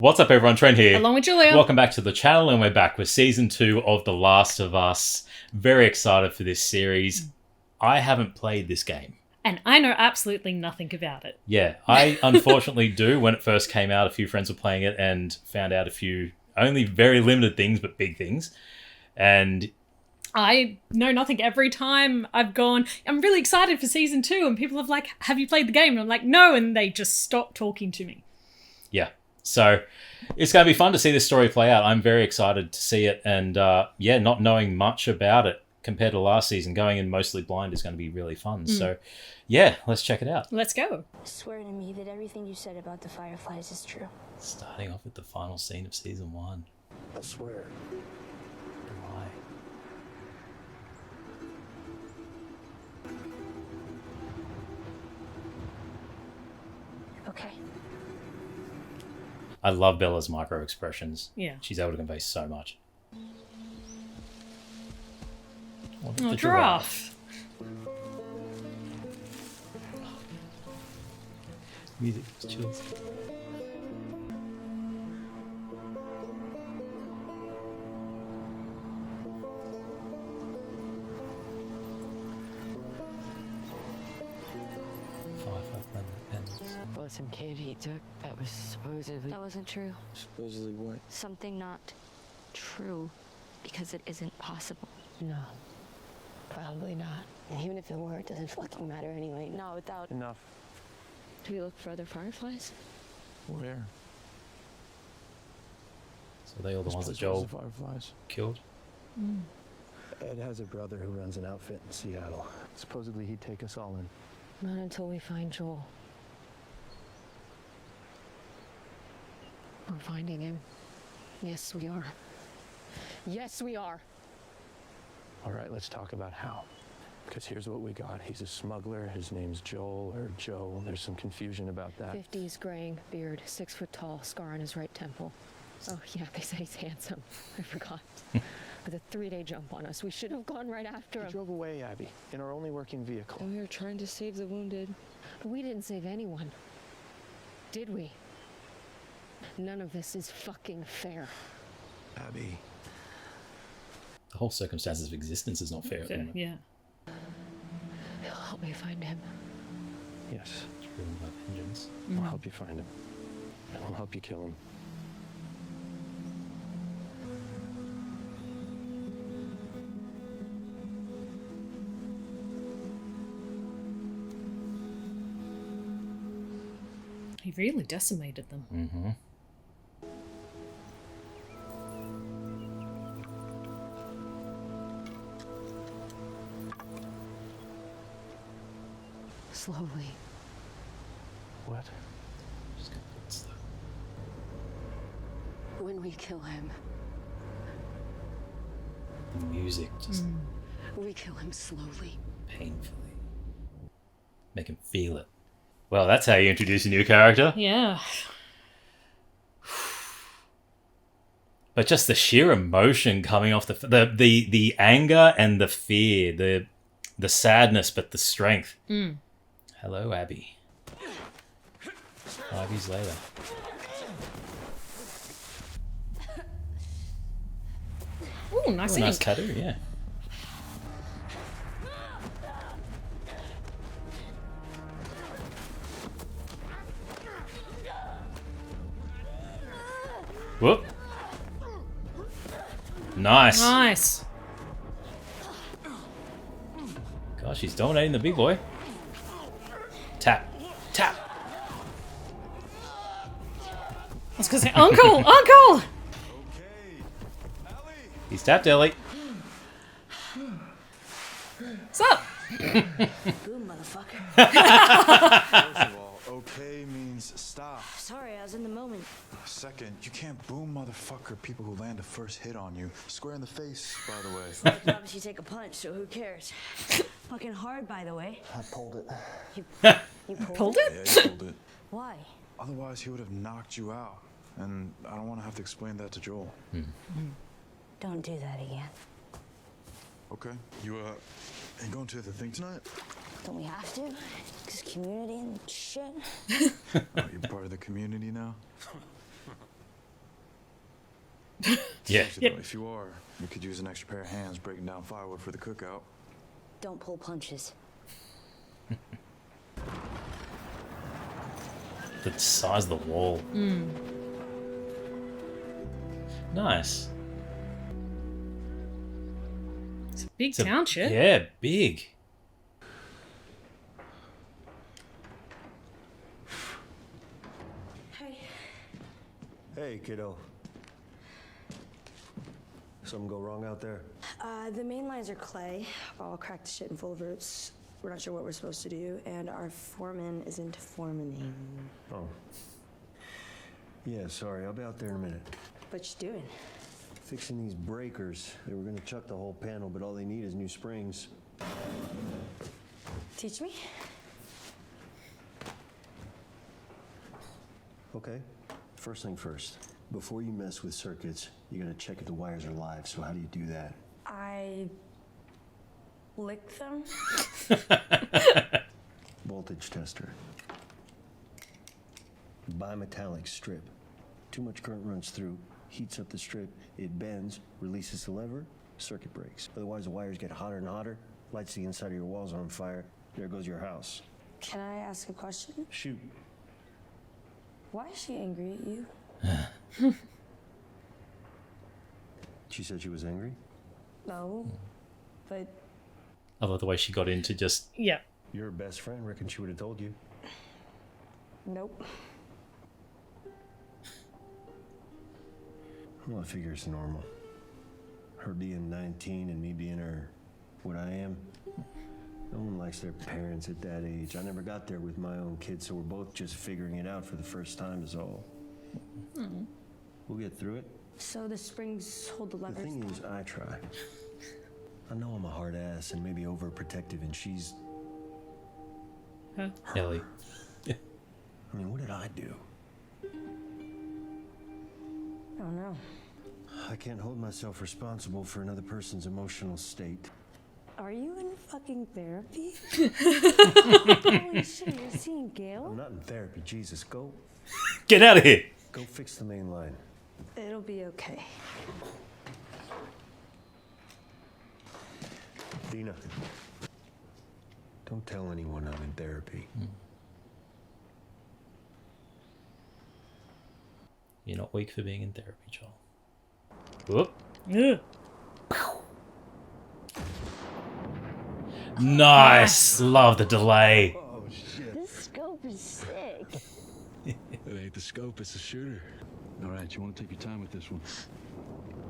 What's up, everyone? Trent here. Along with Julia. Welcome back to the channel, and we're back with Season 2 of The Last of Us. Very excited for this series. I haven't played this game. And I know absolutely nothing about it. Yeah, I unfortunately do. When it first came out, a few friends were playing it and found out a few, only very limited things, but big things. And I know nothing. Every time I've gone, I'm really excited for Season 2, and people have like, have you played the game? And I'm like, no, and they just stop talking to me. yeah, so it's going to be fun to see this story play out. I'm very excited to see it, and not knowing much about it compared to last season, going in mostly blind is going to be really fun. So yeah, let's check it out. Let's go. Swear to me that everything you said about the Fireflies is true. Starting off with the final scene of Season 1. I swear. Why? Okay. I love Bella's micro expressions. Yeah. She's able to convey so much. Oh, giraffe. Music chills. Well, some candy he took that was supposedly... That wasn't true. Supposedly what? Something not true. Because it isn't possible. No. Probably not. And even if it were, it doesn't fucking matter anyway. Not without... Enough. Do we look for other Fireflies? Where? So they all the ones that This place was Joel the Fireflies. killed? Ed has a brother who runs an outfit in Seattle. Supposedly he'd take us all in. Not until we find Joel. We're finding him. Yes, we are. Yes, we are. All right, let's talk about how. Because here's what we got. He's a smuggler. His name's Joel or Joe. There's some confusion about that. 50s, graying, beard, 6 foot tall, scar on his right temple. Oh, yeah, they say he's handsome. I forgot. With a 3-day jump on us. We should have gone right after He him. drove away, Abby, in our only working vehicle. And we were trying to save the wounded. But we didn't save anyone. Did we? None of this is fucking fair. Abby. The whole circumstances of existence is not fair. at the moment. Yeah. He'll help me find him. Yes, It's driven by vengeance. I'll help you find him. And I'll help you kill him. He really decimated them. Mm-hmm. Slowly. What? Just gonna put it slow. When we kill him, The music just we kill him slowly. painfully. Make him feel it. Well, that's how you introduce a new character. Yeah. But just the sheer emotion coming off the anger and the fear, the sadness, but the strength. Hello, Abby. 5 years later. Ooh, nice ink. Nice tattoo, yeah. Whoop. Nice. Nice. Gosh, he's dominating the big boy. Tap. Tap. I was gonna say, Uncle! Uncle! He's tapped Ellie. What's up? Boom, motherfucker. First of all, okay means stop. Sorry, I was in the moment. Second, you can't boom motherfucker people who land a first hit on you. Square in the face, by the way. You obviously take a punch, so who cares? Fucking hard, by the way. I pulled it. You Pulled Yeah, it? you pulled it. Why? Otherwise, he would have knocked you out. And I don't want to have to explain that to Joel. Don't do that again. Okay. You ain't going to the thing tonight? Don't we have to? Because community and shit. Oh, you're part of the community now? Yeah. Seriously, though, if you are, we could use an extra pair of hands breaking down firewood for the cookout. Don't pull punches. The size of the wall. Nice. It's a big It's a- township. Yeah, big. Hey, kiddo. Something go wrong out there? The main lines are clay, all cracked to shit and full of roots. We're not sure what we're supposed to do, and our foreman isn't foreman-ing. Oh. Yeah, sorry. I'll be out there in a minute. What you doing? Fixing these breakers. They were gonna chuck the whole panel, but all they need is new springs. Teach me? Okay. First thing first. Before you mess with circuits, you gotta check if the wires are live. So how do you do that? I lick them. Voltage tester. Bimetallic strip. Too much current runs through, heats up the strip, it bends, releases the lever, circuit breaks. Otherwise the wires get hotter and hotter, lights the inside of your walls on fire, there goes your house. Can I ask a question? Shoot. Why is she angry at you? She said she was angry? No, but I love the way she got into just. Yeah. You're her best friend, reckon she would have told you. nope. Well, I figure it's normal. Her being 19 and me being her, what I am. No one likes their parents at that age. I never got there with my own kids, so we're both just figuring it out for the first time is all. We'll get through it. So the springs hold the The levers? thing is, I try. I know I'm a hard ass and maybe overprotective, and she's... Ellie. I mean, what did I do? I don't know. I can't hold myself responsible for another person's emotional state. Are you in fucking therapy? Holy shit, you're seeing I'm Gail? not in therapy, Jesus. Go Get out of here! fix the main line. It'll be okay. Dina, don't tell anyone I'm in therapy. You're not weak for being in therapy, Joel. Whoop. Ugh. Nice! Love the delay. Oh, shit. This scope is sick. It ain't the scope, it's the shooter. All right, you want to take your time with this one.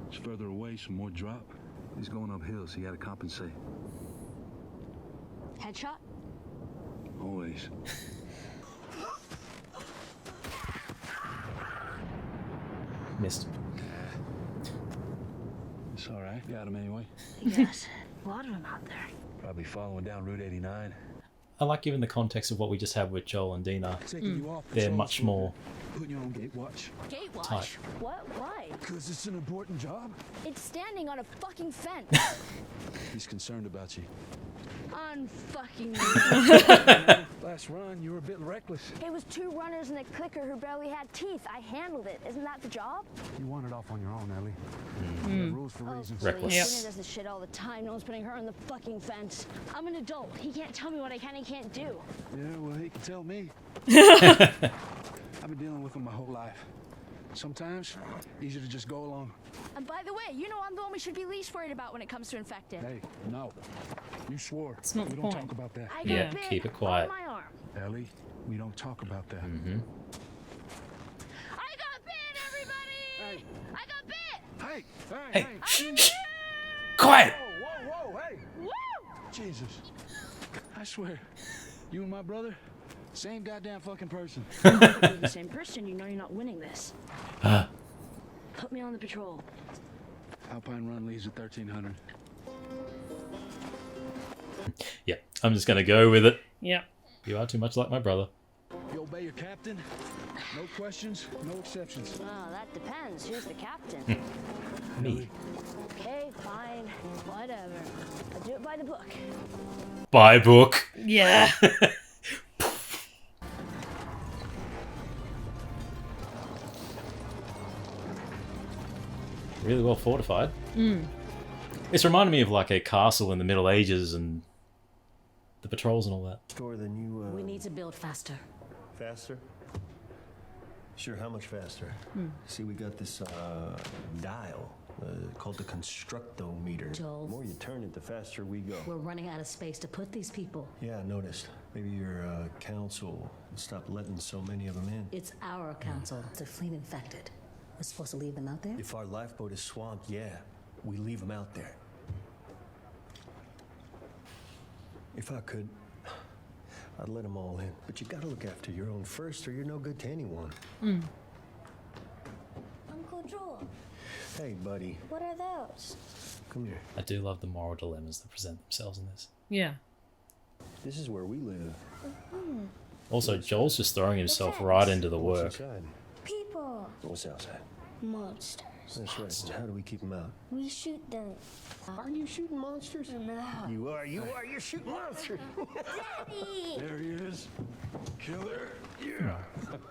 It's further away, some more drop. He's going uphill, so you got to compensate. Headshot? Always. Missed. It's all right. Got him anyway. Yes. A lot of them out there. Probably following down Route 89. I like given the context of what we just had with Joel and Dina. Taking you off They're patrol much for more putting you on gate watch. Gatewatch? tight. What? Why? Because it's an important job. It's standing on a fucking fence. He's concerned about you. Unfucking. Last run, you were a bit reckless. It was two runners and a clicker who barely had teeth. I handled it. Isn't that the job? You wandered off on your own, Ellie. There are rules for reasons. Reckless. Yep. Dina does this shit all the time. No one's putting her on the fucking fence. I'm an adult. He can't tell me what I can and can't do. Yeah, well, he can tell me. I've been dealing with him my whole life. Sometimes, easier to just go along. And by the way, you know I'm the one we should be least worried about when it comes to infected. Hey, no. You swore. It's not we the don't point. talk about that. I got Yeah, bit keep it quiet. on my arm. Ellie, we don't talk about that. I got bit, everybody! I got bit! Hey, Hey. hey, I got bit! Quiet! Whoa, hey! Woo! Jesus. I swear, you and my brother, same goddamn fucking person. If you're the same person, you know you're not winning this. Put me on the patrol. Alpine Run leaves at 1300. Yeah, I'm just gonna go with it. Yeah. You are too much like my brother. You obey your captain. No questions, no exceptions. Oh, that depends. Who's the captain? Me. Okay, fine. Whatever. I'll do it by the book. By book. Yeah. Really well fortified. It's reminded me of like a castle in the Middle Ages and the patrols and all that. Store than you, We need to build faster. Faster? Sure, how much faster? See, we got this, dial called the constructometer. Joel. The more you turn it, the faster we go. We're running out of space to put these people. Yeah, I noticed. Maybe your, council stop letting so many of them in. It's our council. They're fleet infected. We're supposed to leave them out there? If our lifeboat is swamped, yeah, we leave them out there. If I could, I'd let them all in. But you gotta look after your own first, or you're no good to anyone. Uncle Joel, Hey, buddy, what are those? come here. I do love the moral dilemmas that present themselves in this. Yeah. This is where we live. Also, Joel's just throwing himself right into the What's work. inside? People. What's outside? Monsters. That's right. And how do we keep them out? We shoot them. Are you shooting monsters? No. You are. You're shooting monsters. Daddy! There he is. Killer. Yeah.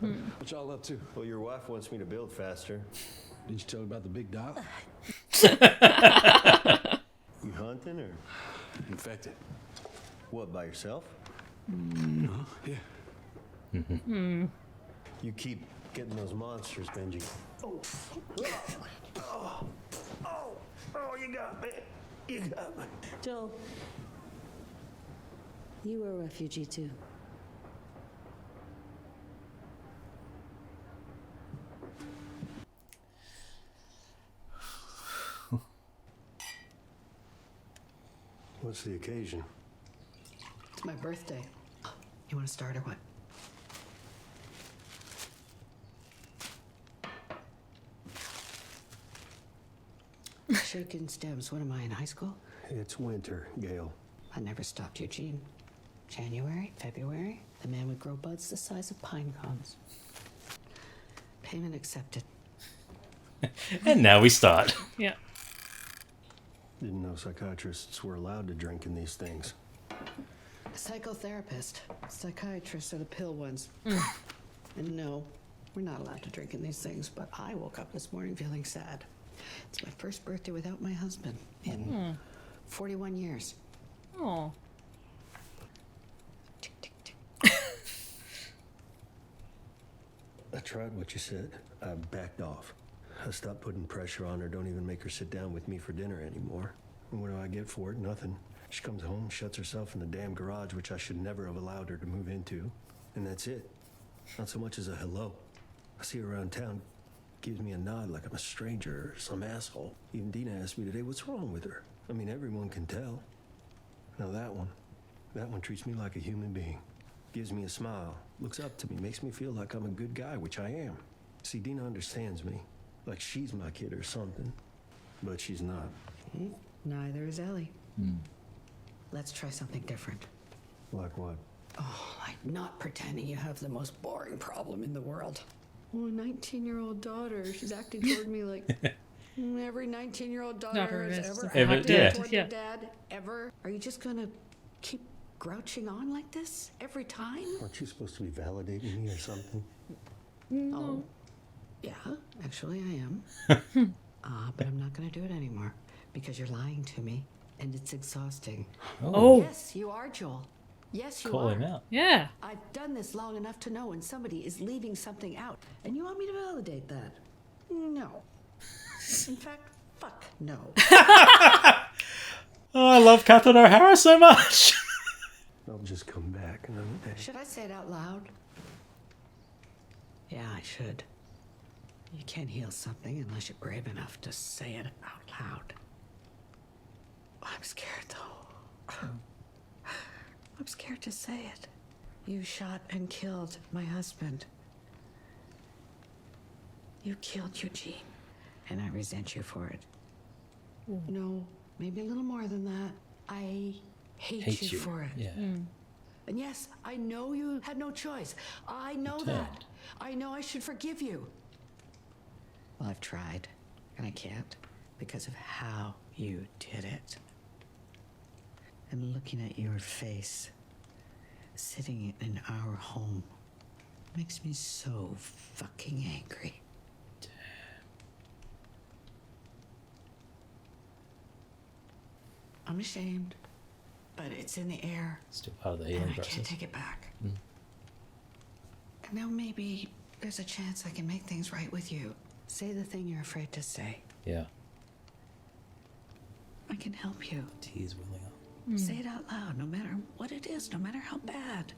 What y'all up to? Well, your wife wants me to build faster. Didn't you tell her about the big dot? You hunting or Infected. what, by yourself? Yeah. You keep getting those monsters, Benji. Oh, you got me. You got me. Joel. You were a refugee too. What's the occasion? It's my birthday. You want to start or what? Shaken stems. What am I, in high school? It's winter, Gail. I never stopped Eugene. January, February, the man would grow buds the size of pine cones. Payment accepted. And now we start. Yeah. Didn't know psychiatrists were allowed to drink in these things. A psychotherapist. Psychiatrists are the pill ones. And no, we're not allowed to drink in these things, but I woke up this morning feeling sad. It's my first birthday without my husband in 41 years. Oh. Tick, tick, tick. I tried what you said. I backed off. I stopped putting pressure on her. Don't even make her sit down with me for dinner anymore. And what do I get for it? Nothing. She comes home, shuts herself in the damn garage, which I should never have allowed her to move into. And that's it. Not so much as a hello. I see her around town, gives me a nod like I'm a stranger or some asshole. Even Dina asked me today, what's wrong with her? I mean, everyone can tell. Now that one treats me like a human being. Gives me a smile, looks up to me, makes me feel like I'm a good guy, which I am. See, Dina understands me, like she's my kid or something. But she's not. Neither is Ellie. Let's try something different. Like what? Oh, like not pretending you have the most boring problem in the world. Oh, a 19-year-old daughter. She's acting toward me like every 19-year-old daughter has ever acted toward their dad, ever. Are you just gonna keep grouching on like this every time? Aren't you supposed to be validating me or something? Oh, yeah, actually I am. But I'm not gonna do it anymore because you're lying to me and it's exhausting. Oh. Yes, you are, Joel. Yes, you Call are. him out. Yeah. I've done this long enough to know when somebody is leaving something out. And you want me to validate that? No. In fact, fuck no. Oh, I love Catherine O'Hara so much. I'll just come back another day. Should I say it out loud? Yeah, I should. You can't heal something unless you're brave enough to say it out loud. I'm scared, though. I'm scared to say it. You shot and killed my husband. You killed Eugene, and I resent you for it. No, maybe a little more than that. I hate you for it. Yeah. And yes, I know you had no choice. I know that. I know I should forgive you. Well, I've tried, and I can't because of how you did it. And looking at your face, sitting in our home, makes me so fucking angry. I'm ashamed, but it's in the air. Still part of the healing and I process. can't take it back. Mm. And now maybe there's a chance I can make things right with you. Say the thing you're afraid to say. Yeah. I can help you. Tears welling up. Say it out loud, no matter what it is, no matter how bad.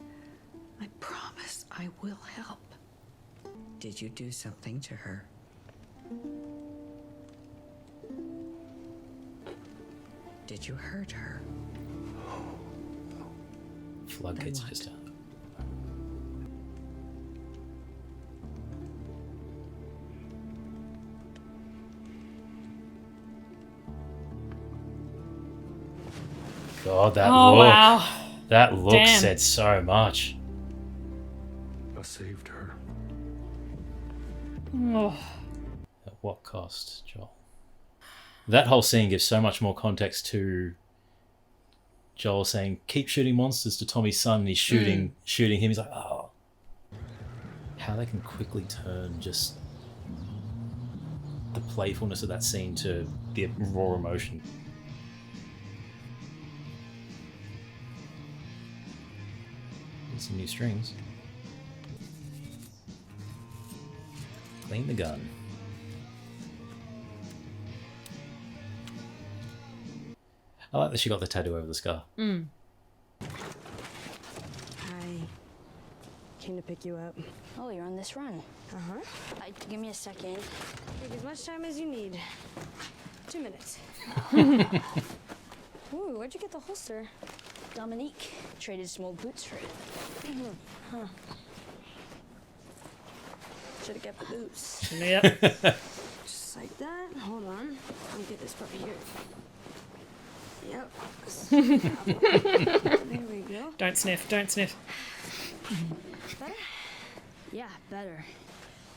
I promise I will help. Did you do something to her? Did you hurt her? Floodgates Then what? just out. God, that Oh, look. wow. That look Damn. said so much. I saved her. Oh. At what cost, Joel? That whole scene gives so much more context to Joel saying, keep shooting monsters to Tommy's son, and he's shooting him. He's like, oh. How they can quickly turn just the playfulness of that scene to the raw emotion. And some new strings. Clean the gun. I like that she got the tattoo over the scar. Mm. Hi. Came to pick you up. Oh, you're on this run. Uh-huh. Give me a second. Take as much time as you need. 2 minutes. Ooh, where'd you get the holster? Dominique traded some old boots for it. Huh. Should have kept the boots. Yep. Just like that. Hold on. I'll get this part here. Yep. There we go. Don't sniff. Don't sniff. Better? Yeah, better.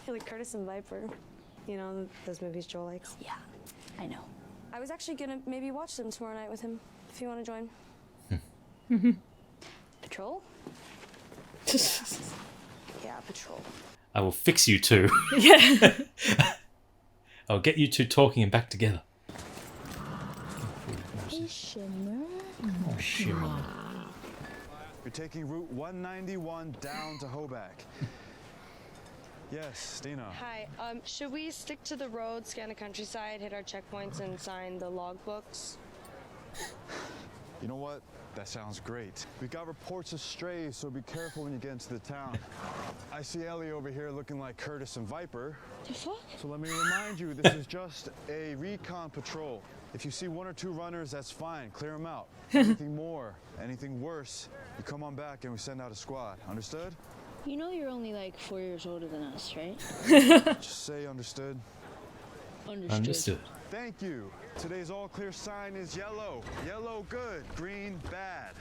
Like Curtis and Viper. You know, those movies Joel likes. Yeah, I know. I was actually gonna maybe watch them tomorrow night with him, if you want to join. Patrol? Yeah, patrol. I will fix you two. Yeah. I'll get you two talking and back together. Hey, Shimmer. Oh, Shimmer. You're taking Route 191 down to Hoback. Yes, Dina. Hi, should we stick to the road, scan the countryside, hit our checkpoints, and sign the logbooks? You know what? That sounds great. We got reports of strays, so be careful when you get into the town. I see Ellie over here looking like Curtis and Viper. The fuck? So let me remind you, this is just a recon patrol. If you see 1 or 2 runners, that's fine. Clear them out. Anything more, anything worse, you come on back and we send out a squad. Understood? You know you're only like 4 years older than us, right? Just say understood. Understood. Thank you. Today's all clear sign is yellow. Yellow good, green bad.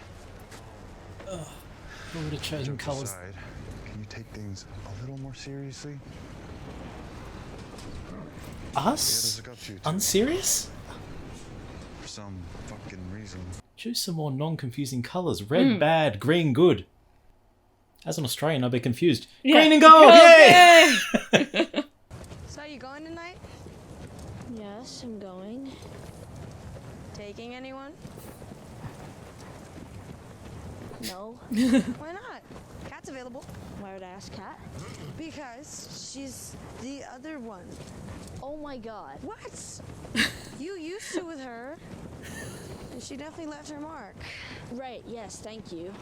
Who would have chosen Jokes colours? aside, can you take things a little more seriously? Us? look up to you, too. Unserious? For some fucking reason. Choose some more non-confusing colours. Red bad, green good. As an Australian, I'd be confused. Yeah. Green and gold, yay! So you going tonight? Yes, I'm going. Taking anyone? No. Why not? Cat's available. Why would I ask Kat? Because she's the other one. Oh my god. What? You used to with her. And she definitely left her mark. Right, yes, thank you.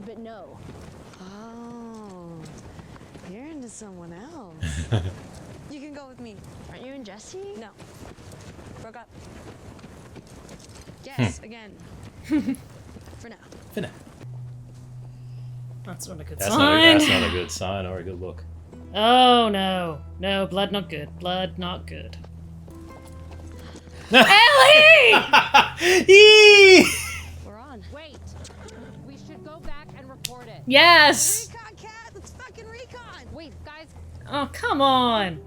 But no. Oh. You're into someone else. You can go with me. Aren't you and Jesse? No. Broke up. Yes, again. For now. For now. That's not a good That's sign. not a good sign or a good look. Oh no. No, blood not good. Blood not good. Ellie! Yee! We're on. Wait. We should go back and report it. Yes! Recon, Cat! Let's fucking recon! Wait, guys. Oh, come on.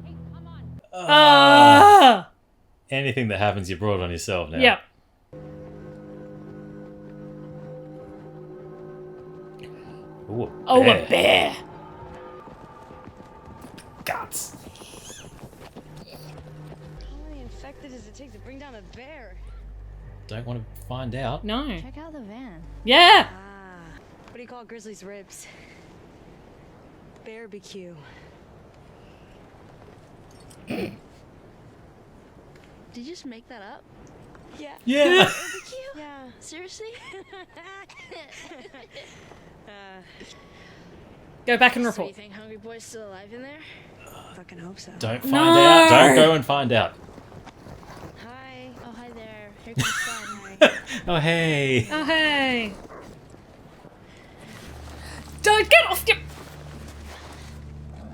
Hey, come on. Ah! Anything that happens, you brought on yourself now. Yep. Ooh, a Oh, bear. a bear. Guts. How many effective does it take to bring down a bear? Don't want to find out. No. Check out the van. Yeah. What do you call grizzly's ribs? Barbecue. Did you just make that up? Yeah. Yeah. Barbecue? Yeah. Seriously? Go back and So you report. think Hungry Boy's still alive in there? Fucking hope so. Don't find out. Don't go and find out. Hi. Oh, hi there. Here comes Sun. Oh, hey. Oh, hey. Don't get off your...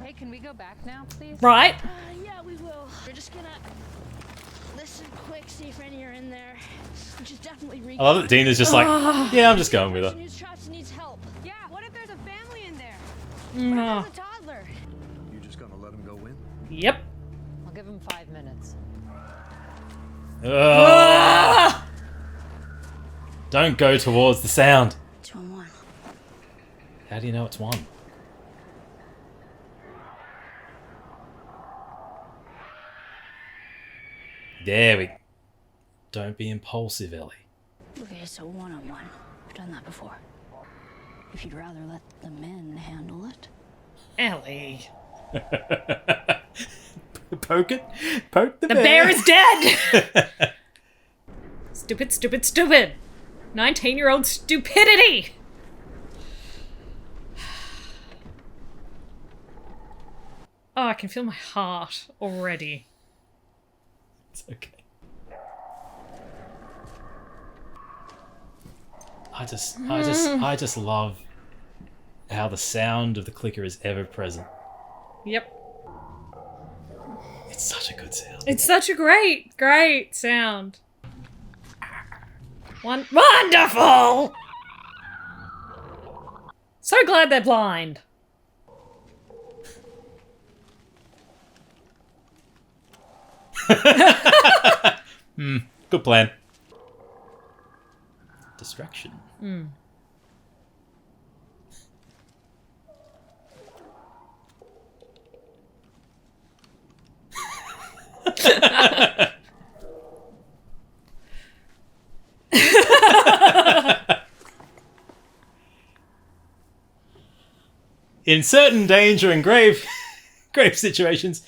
Hey, can we go back now, please? Right. Yeah, we will. We're just gonna listen quick, see if any are in there. Which is definitely I love that Dean is just like, yeah, I'm just going with her. Who's trapped and needs help. Yeah, what if there's a family in there? Oh. What if there's a toddler? You just gonna let him go in? Yep. I'll give him 5 minutes. Ah! Don't go towards the sound. 2-1-1. How do you know it's one? There we... Don't be impulsive, Ellie. Okay, so 1-on-1. I've done that before. If you'd rather let the men handle it. Ellie. Poke it. Poke the The bear. bear is dead! Stupid, stupid, stupid. 19-year-old stupidity! Oh, I can feel my heart already. It's okay. I just love how the sound of the clicker is ever present. Yep. It's such a good sound. It's such a great, great sound. Wonderful! So glad they're blind. Good plan. Distraction. In certain danger and grave situations,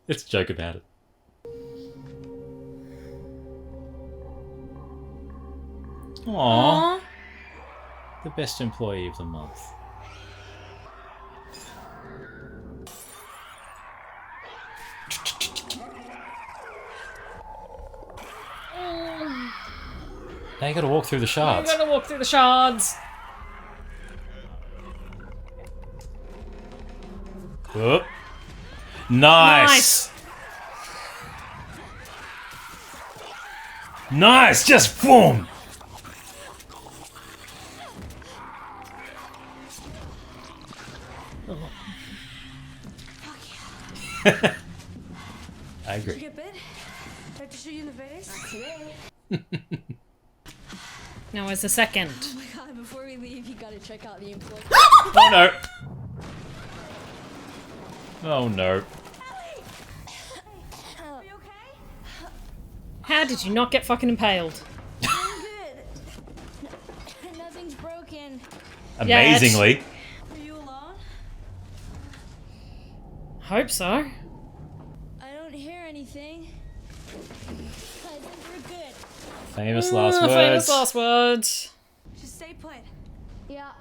let's joke about it. Aww. The best employee of the month. Now you gotta walk through the shards. I'm gonna walk through the shards. Oh. Nice. Nice. Just boom. I Did you agree. get bit? Tried to shoot you in the face? Now, as a second. Oh my god, before we leave, you gotta check out the employee. Oh no. Oh no. Are you okay? How did you not get fucking impaled? I'm good. Nothing's broken. Amazingly. Are you alone? Hope so. I don't hear anything. I think we're good. Famous last words. Famous last words. Just stay put. Yeah.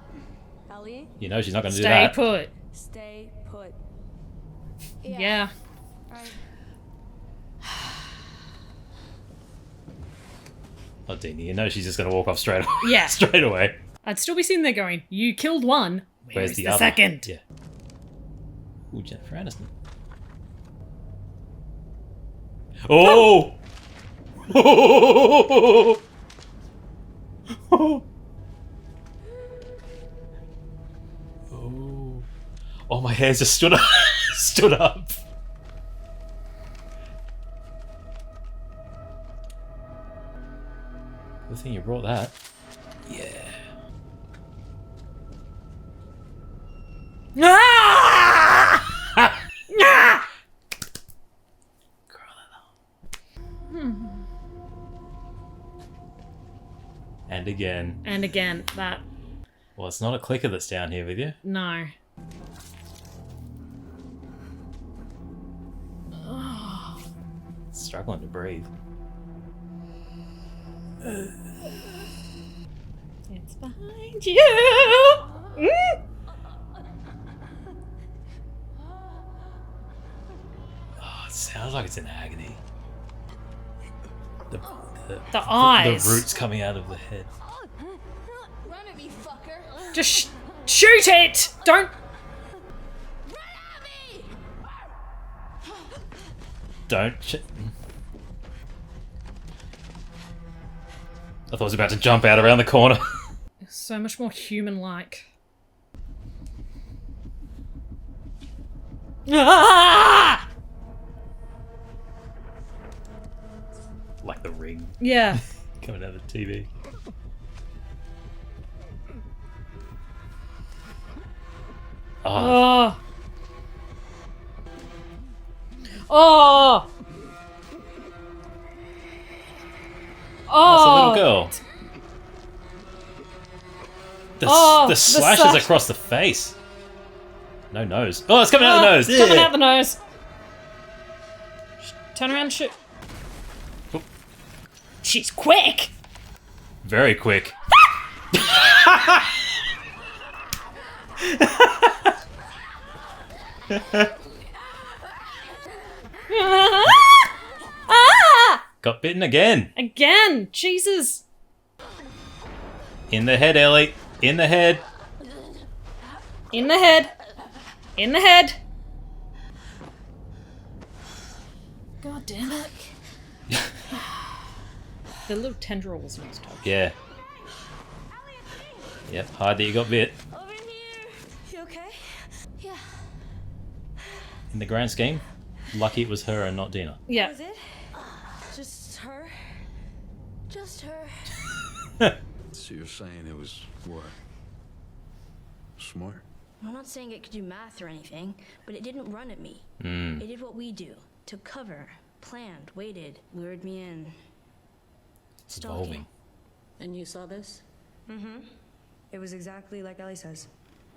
Ellie, You know she's not going to do Stay that. put. stay put. Yeah. Alright. Oh, Dina, you know she's just going to walk off straight away. Yeah. Straight away. I'd still be sitting there going, you killed one. Where's Where's the the other? second? Yeah. Ooh, Jennifer Aniston. Oh! Oh! Oh! Oh, my hair's just stood up. Stood up. Good thing you brought that. Yeah. Ah! Ah! Girl, I And again. And again, that... Well, it's not a clicker that's down here with you. No. Struggling to breathe. It's behind you! Mm. Oh, it sounds like it's in agony. The eyes. The roots coming out of the head. Run at me, fucker. Just shoot it! Don't... Run at me! Don't... I thought I was about to jump out around the corner. So much more human-like. Ah! Like the ring. Yeah. Coming out of the TV. Oh. Oh. Oh, it's a little Oh. girl. The slashes slash. across the face. No nose. Oh, it's coming out the nose. It's coming Yeah. out the nose. Turn around and shoot. Oh. She's quick. Very quick. Ah! Got bitten again. Again. Jesus. In the head, Ellie. In the head. In the head. In the head. God damn it. The little tendril was messed up. Yeah. Yep, hard that you got bit. Over here. You okay? Yeah. In the grand scheme, lucky it was her and not Dina. Yeah. That was it? Just her? Just her? So you're saying it was what? Smart? I'm not saying it could do math or anything, but it didn't run at me. Mm. It did what we do. Took cover, planned, waited, lured me in. Stalking. Evolving. And you saw this? Mm-hmm. It was exactly like Ellie says.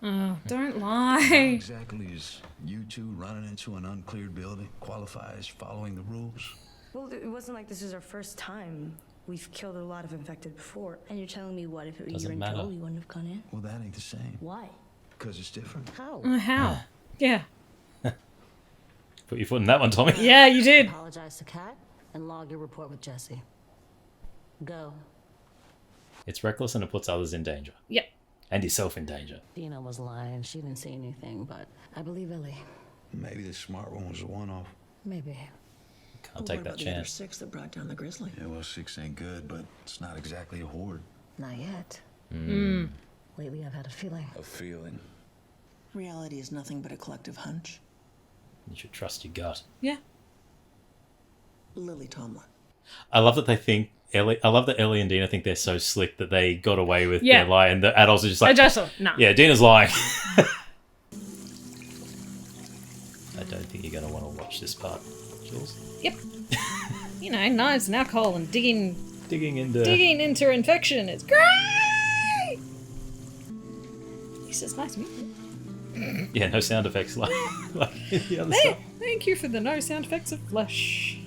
Oh, don't How lie. exactly is you two running into an uncleared building qualify as following the rules? Well, it wasn't like this is our first time. We've killed a lot of infected before. And you're telling me what if it were Doesn't you and matter. Joel, you wouldn't have gone in? Well, that ain't the same. Why? Because it's different. How? How? Yeah. Put your foot in that one, Tommy. Yeah, you did. Apologize to Kat and log your report with Jesse. Go. It's reckless and it puts others in danger. Yep. And yourself in danger. Dina was lying. She didn't see anything, but I believe Ellie. Maybe the smart one was a one-off. Maybe. Can't take that chance. 6 that brought down the grizzly? Yeah, well, 6 ain't good, but it's not exactly a horde. Not yet. Mm. Lately, I've had a feeling. A feeling. Reality is nothing but a collective hunch. You should trust your gut. Yeah. Lily Tomlin. I love that they think I love that Ellie and Dina think they're so slick that they got away with Yeah. their lie, and the adults are just like, no. yeah, Dina's lying. I don't think you're going to want to watch this part, Jules. Yep. You know, knives and alcohol and digging into infection is great. He says nice music. Yeah, no sound effects like the other stuff. Thank you for the no sound effects of flesh.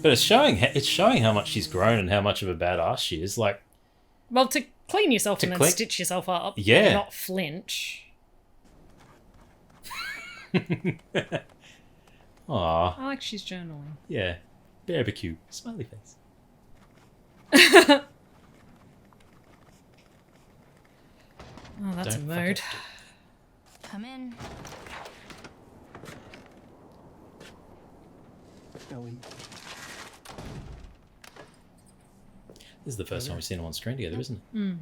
But it's showing how much she's grown and how much of a badass she is. Like, Well, to clean yourself To and then clean- stitch yourself up. Yeah. And not flinch. aw, I like she's journaling. yeah, barbecue, smiley face. Oh, that's Don't a fuck mood. Come in. Ellie, This is the first time we've seen them on screen together, isn't it? Mm.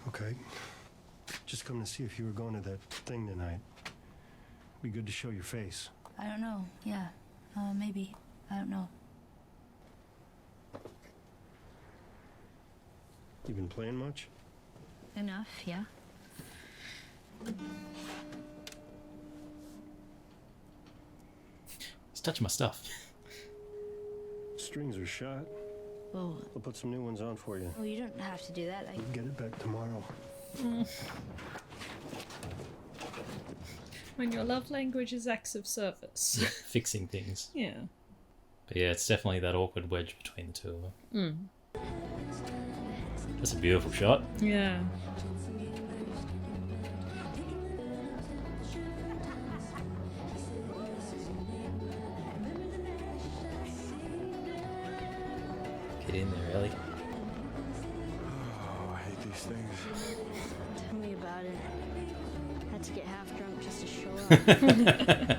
okay. Just coming to see if you were going to that thing tonight. Be good to show your face. I don't know. Yeah. Maybe. I don't know. You been playing much? Enough, yeah. He's touching my stuff. Strings are shot. Oh. We'll put some new ones on for you. Well, you don't have to do that. We'll get it back tomorrow. When your love language is acts of service. Yeah, fixing things. Yeah. But yeah, it's definitely that awkward wedge between the two of them. That's a beautiful shot. Yeah. Get in there, Ellie. Oh, I hate these things. Tell me about it. Had to get half drunk just to show up.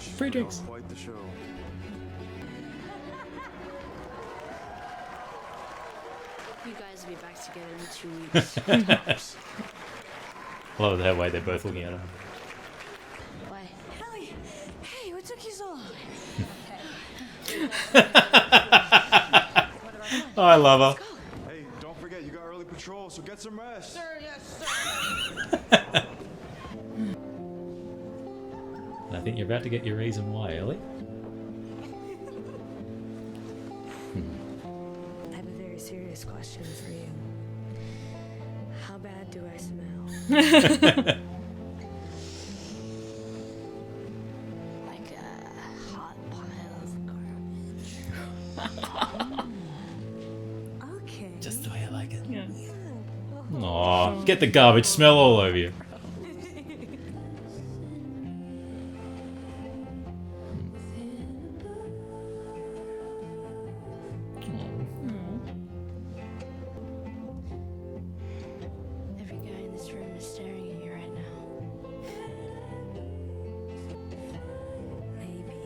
Free drinks. Quite the show. You guys will be back together in 2 weeks. I love that way they're both looking at him. Why? Ellie, hey, what took you so long? Oh, I love her. Hey, don't forget, you got early patrol, so get some rest. Sir, yes, sir. I think you're about to get your reason why, Ellie. I have a very serious question for you. How bad do I smell? Like a hot pile of garbage. Okay. Just the way I like it. Yeah. Aw, get the garbage smell all over you. Every guy in this room is staring at you right now. Maybe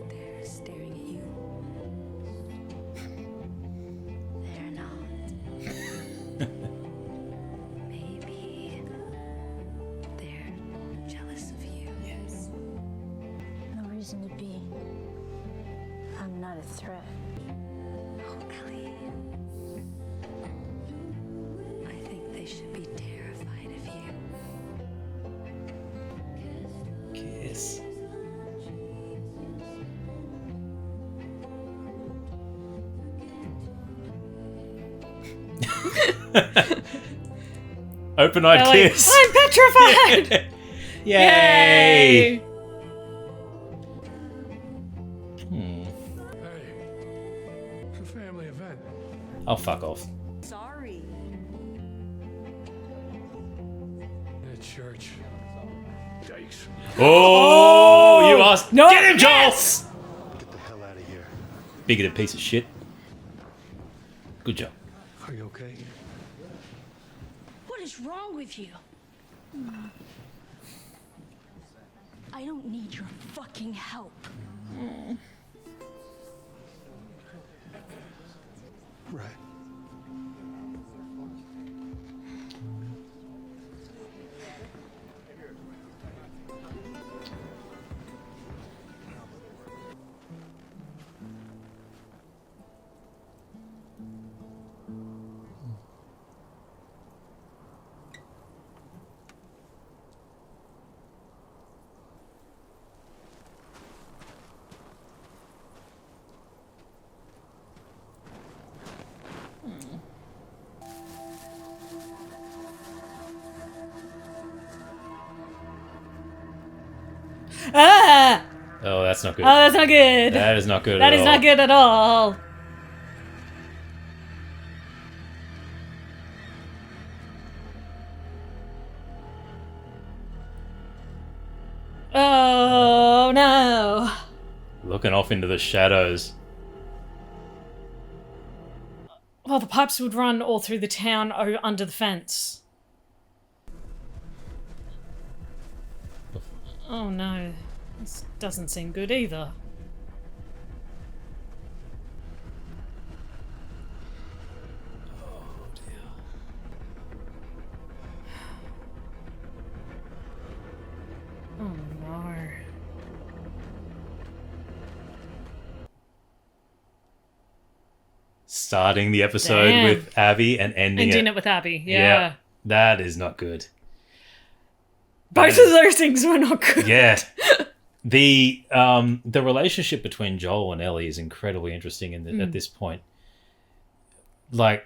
they're staring at you. They're not. Maybe they're jealous of you. Yes. No reason to be. I'm not a threat. Oh, Ellie. I think they should be terrified of you. Kiss. Open-eyed Ellie, kiss. I'm petrified! Yay! Hey, it's a family event. Oh, fuck off. Sorry. At church. Yikes. Oh, you asked. No, Get him, Joel! yes! Get the hell out of here. Bigoted piece of shit. Good job. Are you okay? What is wrong with you? I don't need your fucking help. Right. Ah! Oh, that's not good. Oh, that's not good. That is not good That at is all. not good at all. Oh no. Looking off into the shadows. Well, the pipes would run all through the town under the fence. Oh no. This doesn't seem good either. Oh no. Starting the episode Damn. with Abby and ending Ending it with Abby, yeah. Yeah, that is not good. Both of those things were not good. Yeah. The relationship between Joel and Ellie is incredibly interesting at this point. Like,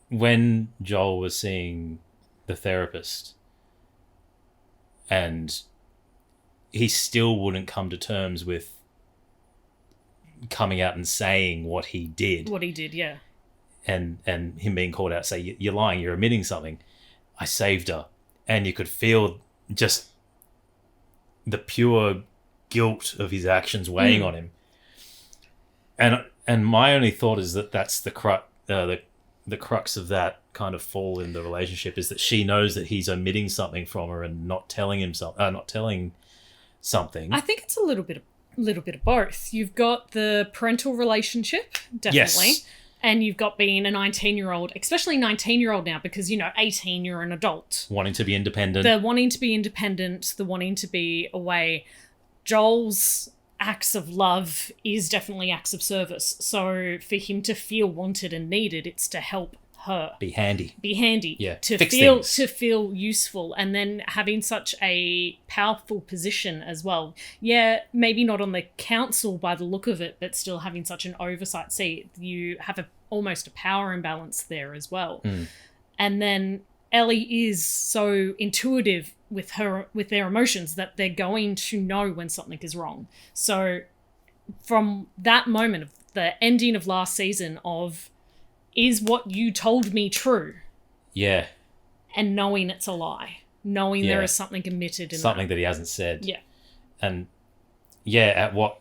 when Joel was seeing the therapist and he still wouldn't come to terms with coming out and saying what he did. What he did, yeah. And him being called out, say, you're lying, you're admitting something. I saved her. And you could feel just the pure guilt of his actions weighing on him. And my only thought is that that's the crux of that kind of fall in the relationship, is that she knows that he's omitting something from her and not telling something. I think it's a little bit of both. You've got the parental relationship, definitely. Yes. And you've got being a 19-year-old, especially 19-year-old now, because, 18, you're an adult. Wanting to be independent. The wanting to be independent, the wanting to be away. Joel's acts of love is definitely acts of service. So for him to feel wanted and needed, it's to help her. Be handy. Yeah. To feel useful, and then having such a powerful position as well. Yeah, maybe not on the council by the look of it, but still having such an oversight seat. You have almost a power imbalance there as well. And then Ellie is so intuitive with their emotions that they're going to know when something is wrong. So from that moment of the ending of last season of, is what you told me true? Yeah. And knowing it's a lie. Knowing there is something omitted in something that he hasn't said. Yeah. And at what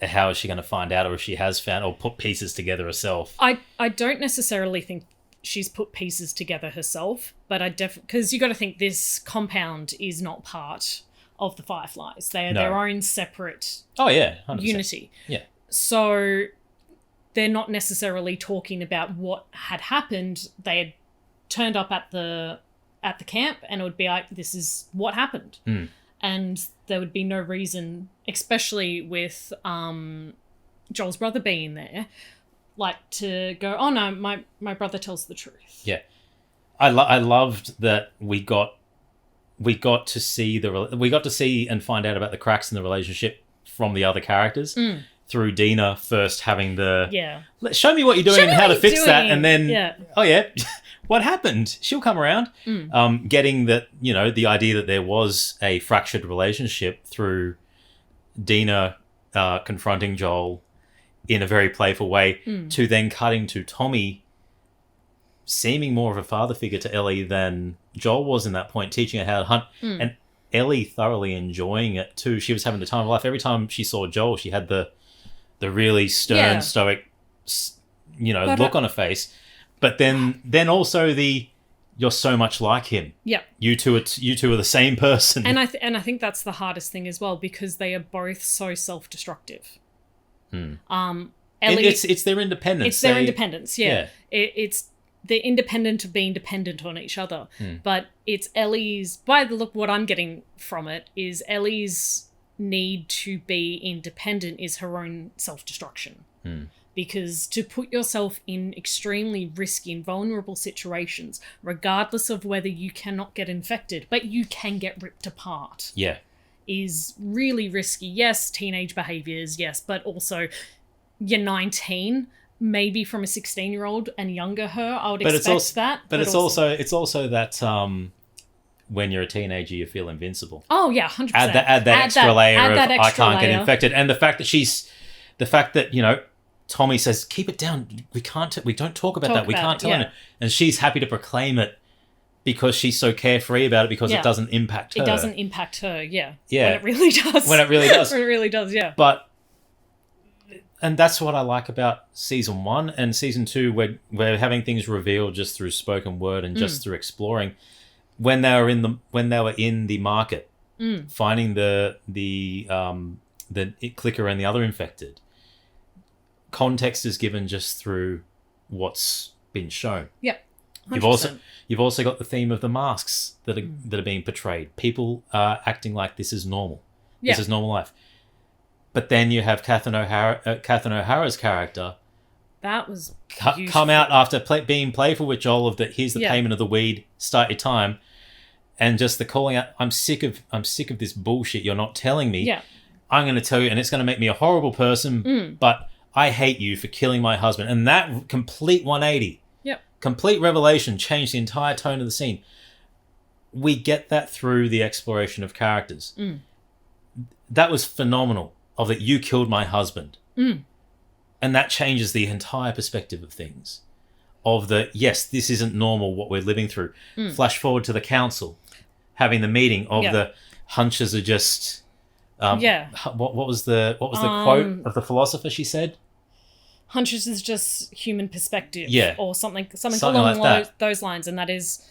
how is she going to find out, or if she has found, or put pieces together herself? I don't necessarily think she's put pieces together herself, but I because you got to think this compound is not part of the Fireflies. They are their own separate 100%. unity. Yeah. So they're not necessarily talking about what had happened. They had turned up at the camp, and it would be like, this is what happened. And there would be no reason, especially with Joel's brother being there, like to go, oh no, my brother tells the truth. Yeah. I loved that we got to see and find out about the cracks in the relationship from the other characters. Through Dina first having show me what you're doing and how to fix that, and then what happened? She'll come around. Getting that, the idea that there was a fractured relationship through Dina confronting Joel in a very playful way, to then cutting to Tommy seeming more of a father figure to Ellie than Joel was in that point, teaching her how to hunt, and Ellie thoroughly enjoying it too. She was having the time of life. Every time she saw Joel, she had the really stern, stoic, look on her face. But then also you're so much like him. Yeah. You two are the same person. And I think that's the hardest thing as well, because they are both so self-destructive. Ellie, it's their independence. It's their independence, yeah. It's the independent of being dependent on each other. But it's Ellie's, by the look, what I'm getting from it is Ellie's need to be independent is her own self-destruction. Because to put yourself in extremely risky and vulnerable situations, regardless of whether you cannot get infected, but you can get ripped apart, is really risky. Yes, teenage behaviors, yes, but also you're 19, maybe from a 16-year-old and younger her, I would expect that. But it's also that when you're a teenager, you feel invincible. Oh yeah, 100%. Add that extra layer of I can't get infected, and the fact that Tommy says, keep it down. We don't talk about that. We can't tell her. And she's happy to proclaim it because she's so carefree about it, because it doesn't impact her. It doesn't impact her, yeah. Yeah. When it really does. When it really does. When it really does, yeah. And that's what I like about season 1 and season 2, where we're having things revealed just through spoken word and just through exploring. When they were in the market, finding the clicker and the other infected, context is given just through what's been shown. Yep. 100%. You've also got the theme of the masks that are being portrayed. People are acting like this is normal. Yeah. This is normal life. But then you have Catherine O'Hara's character. That was come out after being playful with Joel of that. Here's the payment of the weed. Start your time. and just the calling out. I'm sick of this bullshit. You're not telling me. Yeah. I'm going to tell you, and it's going to make me a horrible person. But I hate you for killing my husband. And that complete 180, complete revelation changed the entire tone of the scene. We get that through the exploration of characters. That was phenomenal. Of that, you killed my husband. And that changes the entire perspective of things. Of the, yes, this isn't normal what we're living through. Flash forward to the council, having the meeting of the hunches are just... What was the quote of the philosopher she said? Hunches is just human perspective. Yeah. Or something along like those lines. And that is...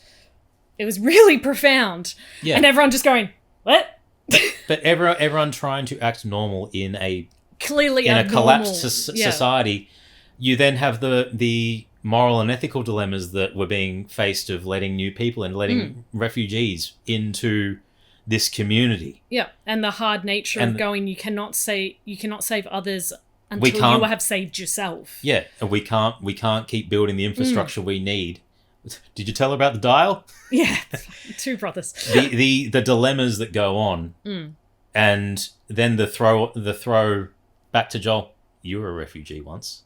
It was really profound. Yeah. And everyone just going, what? But everyone trying to act normal in a clearly in a collapsed society. You then have the moral and ethical dilemmas that were being faced of letting new people and letting refugees into this community. Yeah, and the hard nature of going. You cannot save others until you have saved yourself. Yeah, and we can't keep building the infrastructure we need. Did you tell her about the dial? Yeah, two brothers. the dilemmas that go on, and then the throw back to Joel. You were a refugee once.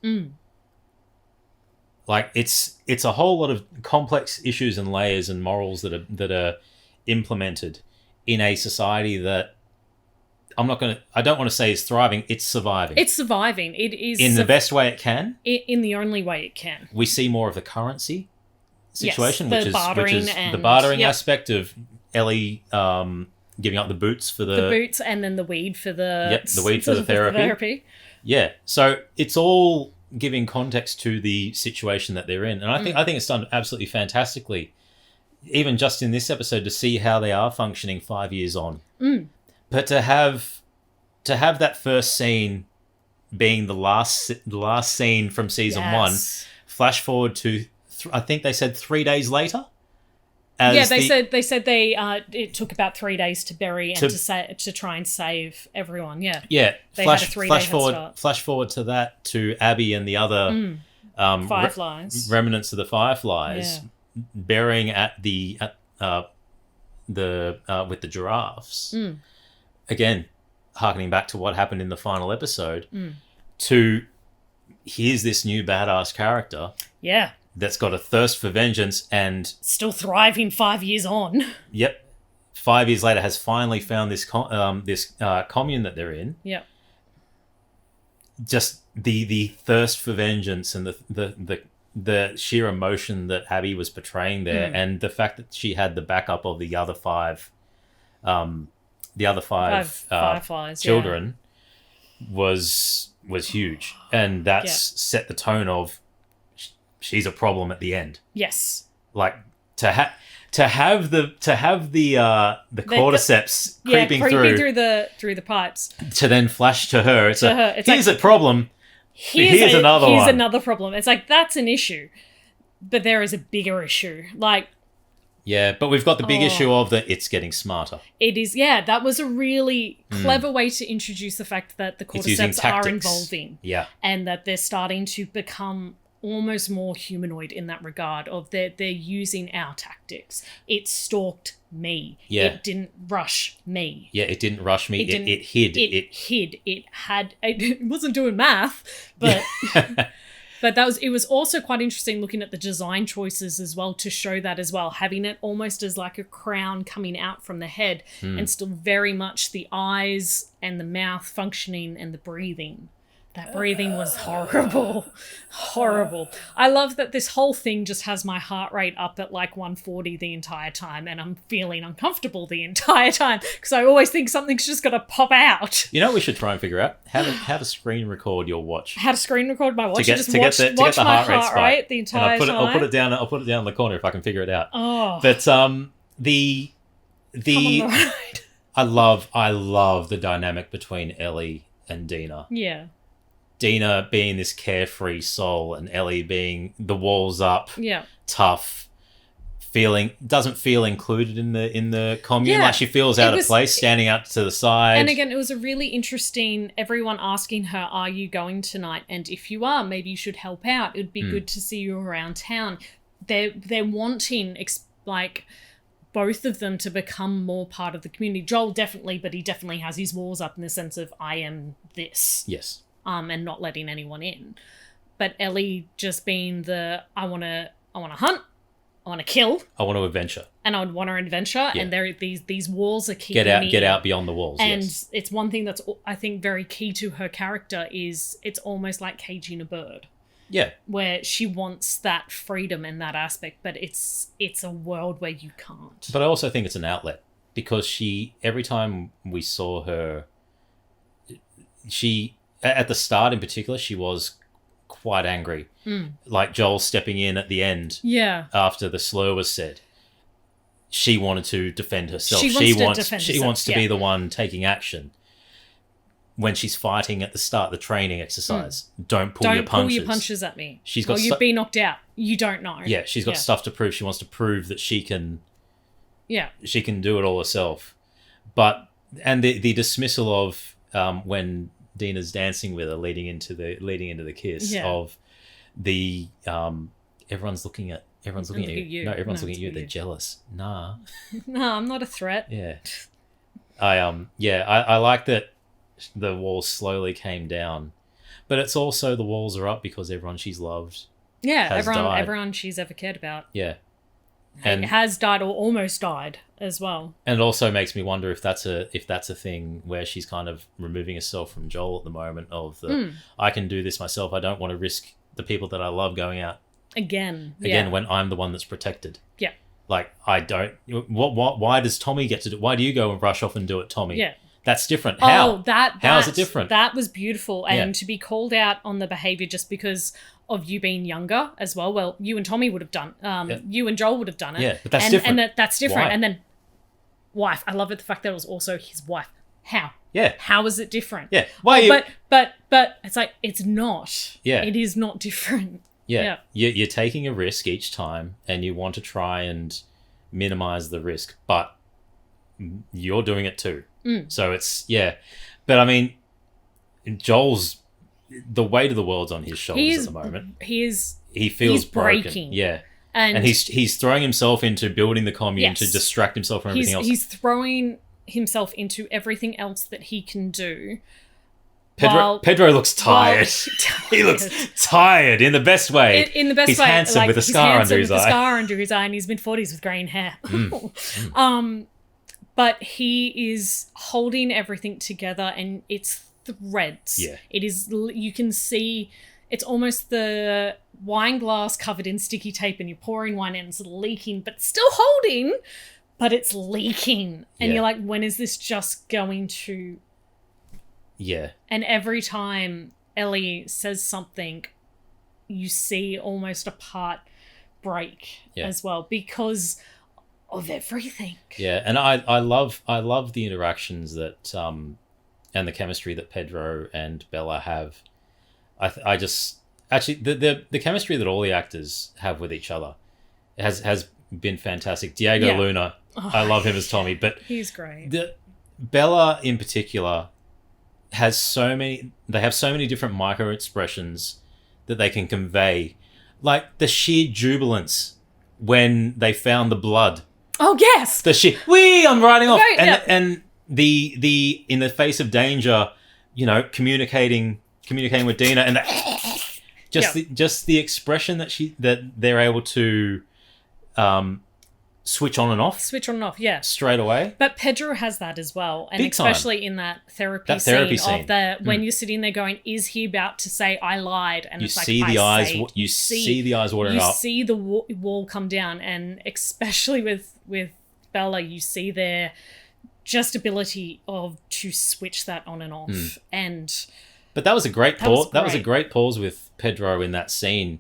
Like it's a whole lot of complex issues and layers and morals that are implemented in a society that I don't want to say is thriving. It's surviving. It's surviving. It is in the best way it can. In the only way it can. We see more of the currency situation, which is the bartering aspect of Ellie giving up the boots for the boots, and then the weed for the the weed for the therapy. Yeah, so it's all giving context to the situation that they're in, and I think it's done absolutely fantastically. Even just in this episode, to see how they are functioning 5 years on, but to have that first scene being the last scene from season 1, flash forward to I think they said 3 days later. They said it took about 3 days to bury and to try and save everyone. Yeah. Yeah. They had a 3 day head start. Flash forward to that, to Abby and the other Fireflies, remnants of the Fireflies, burying at the with the giraffes. Again, harkening back to what happened in the final episode. To here's this new badass character. Yeah. That's got a thirst for vengeance and... Still thriving 5 years on. Yep. 5 years later has finally found this commune that they're in. Yep. Just the thirst for vengeance and the sheer emotion that Abby was portraying there, and the fact that she had the backup of the other five Fireflies, children was huge. And that's set the tone of... She's a problem at the end. Yes. Like to have the cordyceps creeping through the pipes. To then flash to her. Here's like, a problem. Here's another one. Here's another problem. It's like, that's an issue, but there is a bigger issue. Like, yeah, but we've got the big issue of that it's getting smarter. It is. Yeah, that was a really clever way to introduce the fact that the cordyceps are evolving. Yeah, and that they're starting to become almost more humanoid in that regard, of they're using our tactics. It stalked me. Yeah. It didn't rush me. Yeah, it didn't rush me. It hid. It wasn't doing math, but but it was also quite interesting looking at the design choices as well, to show that as well, having it almost as like a crown coming out from the head, and still very much the eyes and the mouth functioning and the breathing. That breathing was horrible. Horrible. I love that this whole thing just has my heart rate up at like 140 the entire time, and I'm feeling uncomfortable the entire time because I always think something's just going to pop out. You know what we should try and figure out? How to screen record your watch. How to screen record my watch? To get the heart rate the entire time. I'll put it down in the corner if I can figure it out. Oh. But the I love the dynamic between Ellie and Dina. Yeah. Dina being this carefree soul, and Ellie being the walls up, tough, doesn't feel included in the commune. Like she feels out of place, standing out to the side. And again, it was a really interesting, everyone asking her, are you going tonight? And if you are, maybe you should help out. It would be good to see you around town. They're wanting both of them to become more part of the community. Joel definitely, but he definitely has his walls up in the sense of I am this. Yes. And not letting anyone in. But Ellie just being the I wanna hunt, I wanna kill. I want to adventure. And I would want to adventure. Yeah. And there these walls are keeping me get out beyond the walls. And yes. it's one thing that's I think very key to her character is it's almost like caging a bird. Yeah. Where she wants that freedom and that aspect, but it's a world where you can't. But I also think it's an outlet because every time we saw her, she at the start in particular, she was quite angry. Like Joel stepping in at the end. Yeah. After the slur was said. She wanted to defend herself. She wants to be the one taking action. When she's fighting at the start, the training exercise, don't pull your punches. Don't pull your punches at me. You'd be knocked out. You don't know. Yeah, she's got stuff to prove. She wants to prove that she can. Yeah. She can do it all herself, and the dismissal of when Dina's dancing with her, leading into the kiss of the everyone's looking at you. No, everyone's looking at you. They're jealous. Nah. No, I'm not a threat. Yeah. I like that. The walls slowly came down, but it's also the walls are up because everyone she's loved, everyone she's ever cared about, and has died or almost died as well. And it also makes me wonder if that's a thing where she's kind of removing herself from Joel at the moment. Of the I can do this myself. I don't want to risk the people that I love going out again when I'm the one that's protected. Yeah, like I don't. Why does Tommy get to do? Why do you go and rush off and do it, Tommy? Yeah. That's different. How? How is it different? That was beautiful. And to be called out on the behaviour just because of you being younger as well. Well, you and Tommy would have done. You and Joel would have done it. Yeah, but that's different. And that's different. Why? And then wife. I love it. The fact that it was also his wife. How? Yeah. How is it different? Yeah. Why? But it's like it's not. Yeah. It is not different. Yeah. You're taking a risk each time, and you want to try and minimize the risk, but you're doing it too. So it's but I mean, Joel's the weight of the world's on his shoulders at the moment. He feels broken. Yeah, and he's throwing himself into building the commune to distract himself from everything else. He's throwing himself into everything else that he can do. Pedro looks tired. He looks tired in the best way. In the best way, he's handsome with a scar under his eye. Scar under his eye, and he's mid-40s with greying hair. But he is holding everything together, and it's threads. Yeah. It is. You can see. It's almost the wine glass covered in sticky tape, and you're pouring wine in, and it's leaking, but still holding, but it's leaking, and you're like, when is this just going to? Yeah. And every time Ellie says something, you see almost a part break as well because of everything. Yeah, and I love the interactions that and the chemistry that Pedro and Bella have. I just actually the chemistry that all the actors have with each other has been fantastic. Diego Luna, I love him as Tommy, but he's great. Bella in particular have so many different micro expressions that they can convey, like the sheer jubilance when they found the blood. Oh yes, I'm riding off, right, and the in the face of danger, communicating with Dina, and just the expression that they're able to switch on and off, straight away. But Pedro has that as well, and big especially time. In that therapy scene of the when you're sitting there going, "Is he about to say I lied?" And it's see like the I eyes, saved. you see the eyes watering up. You see the wall come down, and especially with Bella, you see their just ability to switch that on and off. But that was a great pause. That was a great pause with Pedro in that scene,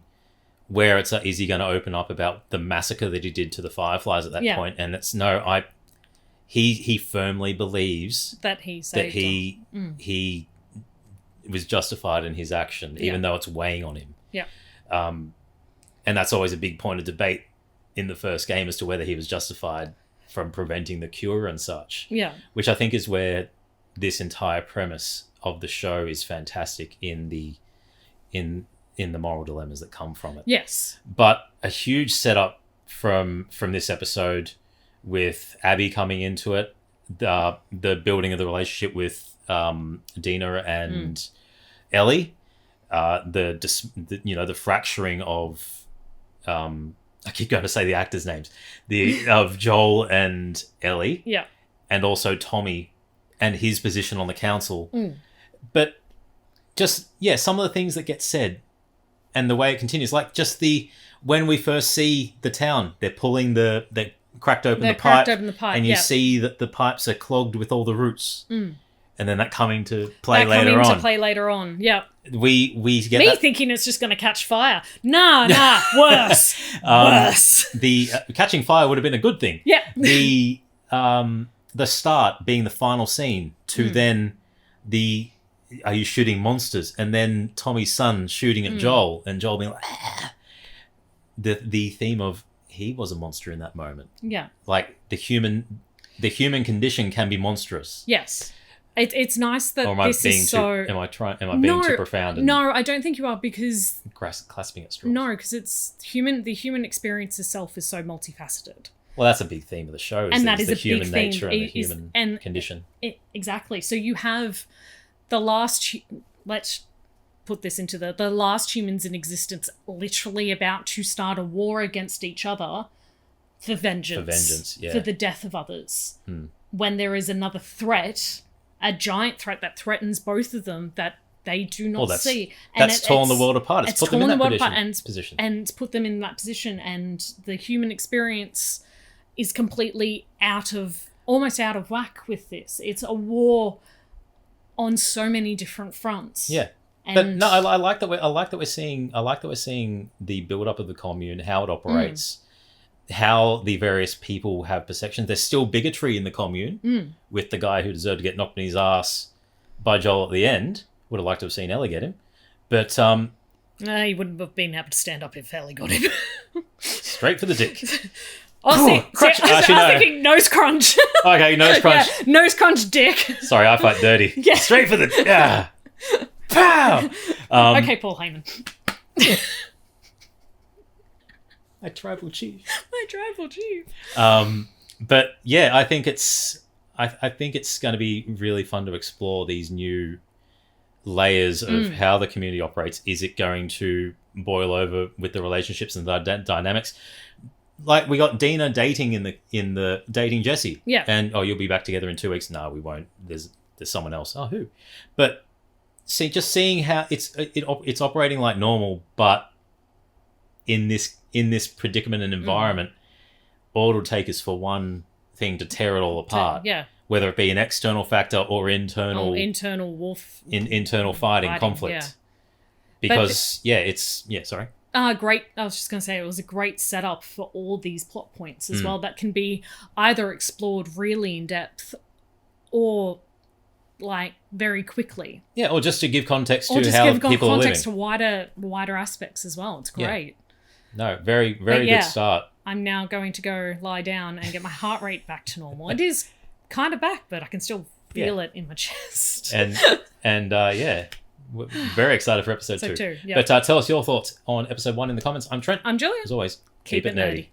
where it's like, is he going to open up about the massacre that he did to the Fireflies at that point? And it's he firmly believes that he was justified in his action, even though it's weighing on him. Yeah. And that's always a big point of debate in the first game as to whether he was justified from preventing the cure and such. Yeah. Which I think is where this entire premise of the show is fantastic in the moral dilemmas that come from it. Yes. But a huge setup from this episode with Abby coming into it, the building of the relationship with Dina and Ellie, the fracturing of I keep going to say the actors' names, of Joel and Ellie, Yeah. and also Tommy and his position on the council. But just some of the things that get said and the way it continues, like just when we first see the town, they cracked open the pipe, and you see that the pipes are clogged with all the roots, and then that coming to play later on. Yeah. We get me thinking it's just going to catch fire. Nah, worse. Worse. The catching fire would have been a good thing. Yeah. The start being the final scene to then are you shooting monsters, and then Tommy's son shooting at Joel, and Joel being like, the theme of he was a monster in that moment. Yeah. Like the human condition can be monstrous. Yes. It's nice that this is so... Am I being too profound? No, I don't think you are, because... Clasping at straws. No, because it's the human experience itself is so multifaceted. Well, that's a big theme of the show, is the human nature and the human condition. Exactly. So you have the last... Let's put this into the last humans in existence literally about to start a war against each other for vengeance. For the death of others. When there is another threat... a giant threat that threatens both of them that they do not see. And that's torn the world apart. It's put them in that position. And put them in that position. And the human experience is completely almost out of whack with this. It's a war on so many different fronts. Yeah. But no, I like that we're seeing the build up of the commune, how it operates. How the various people have perceptions. There's still bigotry in the commune with the guy who deserved to get knocked in his ass by Joel at the end. Would have liked to have seen Ellie get him. But he wouldn't have been able to stand up if Ellie got him. Straight for the dick. I was thinking nose crunch. Okay, nose crunch. Yeah, nose crunch dick. Sorry, I fight dirty. Yeah. Straight for the pow! Okay, Paul Heyman. My tribal chief. But yeah, I think it's going to be really fun to explore these new layers of how the community operates. Is it going to boil over with the relationships and the dynamics? Like we got Dina dating in the dating Jesse. Yeah. And you'll be back together in 2 weeks. No, we won't. There's someone else. Oh, who? But seeing how it's operating like normal, but in this predicament and environment, all it'll take is for one thing to tear it all apart. Yeah. Whether it be an external factor or internal internal fighting conflict. Yeah. Because sorry. Great. I was just going to say it was a great setup for all these plot points as well that can be either explored really in depth or like very quickly. Yeah, or just to give context to how people are living. To wider aspects as well. It's great. No, very, very good start. I'm now going to go lie down and get my heart rate back to normal. It is kind of back, but I can still feel it in my chest. And we're very excited for episode 2. Yeah. But tell us your thoughts on episode 1 in the comments. I'm Trent. I'm Julia. As always, keep it nerdy.